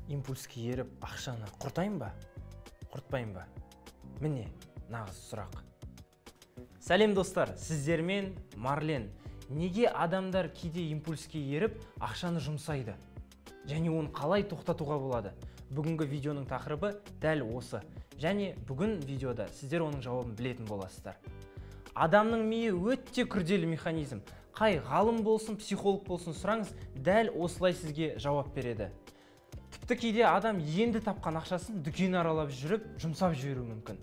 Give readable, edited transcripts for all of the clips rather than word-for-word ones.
импульске еріп ақшаны құртайын ба? Құртпайын ба? Міне, нағыз сұрақ. Сәлем достар, сіздермен Марлен. Неге адамдар кейде импульске еріп ақшаны жұмсайды? Және оны қалай тоқтатуға болады? Бүгінгі видеоның тақырыбы дәл осы. Және бүгін видеода сіздер оның жауабын білетін боласыздар. Адамның миы өте күрделі механизм. Қай ғалым болсын, психолог болсын сұраңыз, дәл осылай сізге жауап береді. Тіпті кейде адам енді тапқан ақшасын дүкен аралап жүріп, жұмсап жіберуі мүмкін.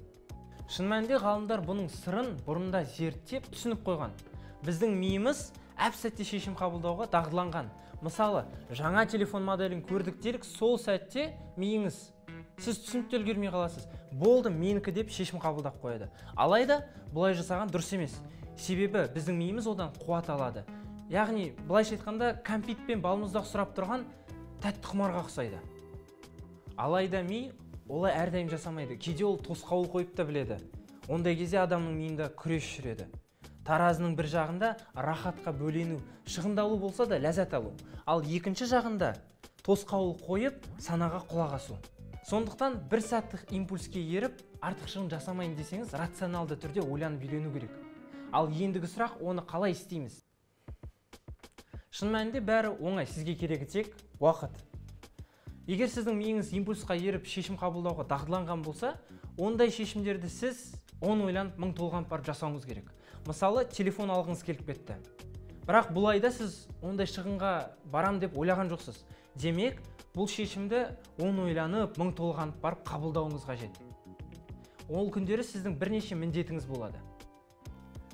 Шын мәнінде ғалымдар бұның сырын бұрында зерттеп түсініп қойған. Біздің миымыз әп-сәтте шешім қабылдауға дағдыланған. Мысалы, жаңа телефон моделін көрдік делік, сол сәтте миыңыз сіз түсініп те үлгермей қаласыз. Болды, менікі деп шешім қабылдап қояды. Алайда бұлай жасаған дұрыс емес. Себебі біздің миымыз одан қуат алады. Яғни, былайша айтқанда, кәмпит пен балмұздақ сұрап тұрған тәтті құмарға ұқсайды. Алайда ми олай әрдайым жасамайды. Кейде ол тосқауыл қойып та біледі. Ондай кезде адамның миында күрес жүреді. Таразының бір жағында рахатқа бөлену, шығындалу болса да ләззат алу. Ал екінші жағында тосқауыл қойып, санаға құлақ асу. Сондықтан бір сәттік импульске еріп, артық шығын жасамайын десеңіз, рационалды түрде ойланып үйрену керек. Ал ендігі сұрақ, оны қалай істейміз? Шын мәнінде бәрі оңай, сізге керегі тек уақыт. Егер сіздің миыңыз импульсқа еріп шешім қабылдауға дағдыланған болса, ондай шешімдерді сіз 10 ойланып 1000 толғанып барып жасауыңыз керек. Мысалы, телефон алғыңыз келіп кетті. Бірақ бұл айда сіз ондай шығынға барам деп ойлаған жоқсыз. Демек, бұл шешімді 10 ойланып 1000 толғанып барып қабылдауыңыз қажет. Ол күндері сіздің бірнеше міндетіңіз болады.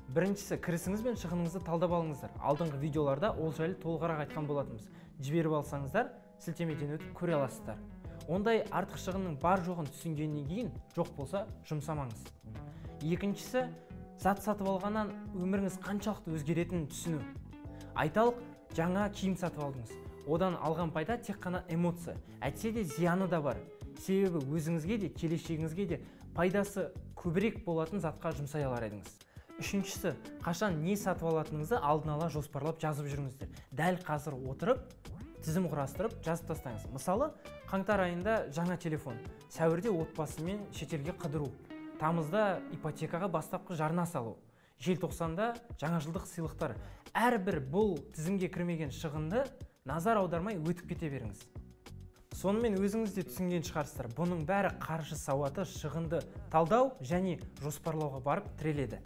Біріншісі, кірісіңіз бен шығыныңызды талдап алыңыздар. Алдыңғы видеоларда ол жайлы толығырақ айтқан болатынбыз. Жіберіп алсаңыздар, сілтемеден өтіп көре аласыздар. Ондай артық шығынның бар жоғын түсінгеннен кейін, жоқ болса жұмсамаңыз. Екіншісі, зат сатып алғаннан өміріңіз қаншалықты өзгеретінін түсіну. Айталық, жаңа киім сатып алдыңыз. Одан алған пайда тек қана эмоция. Әйтсе де зияны да бар. Себебі өзіңізге де, келешегіңізге де пайдасы көбірек болатын затқа жұмсай алар едіңіз. Үшіншісі, қашан не сатып алатыныңызды алдын ала жоспарлап жазып жүріңіздер. Дәл қазір отырып, тізім құрастырып, жазып тастаңыз. Мысалы, қаңтар айында жаңа телефон, сәуірде отбасымен шетелге қыдыру, тамызда ипотекаға бастапқы жарна салу, желтоқсанда жаңа жылдық сыйлықтар. Әрбір бұл тізімге кірмеген шығынды назар аудармай өтіп кете беріңіз. Сонымен өзіңіз де түсінген шығарсыздар. Бұның бәрі қаржы сауаты, шығынды талдау және жоспарлауға барып тіреледі.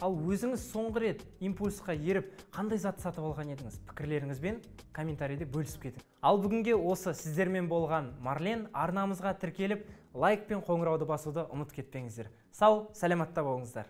Ал өзіңіз соңғы рет импульсқа еріп, қандай зат сатып алған едіңіз? Пікірлеріңізбен комментарийде бөлісіп кетіңіз. Ал бүгінге осы сіздермен болған Марлен. Арнамызға тіркеліп, лайк пен қоңырауды басуды ұмытып кетпеңіздер. Сау, сәлематта болыңыздар.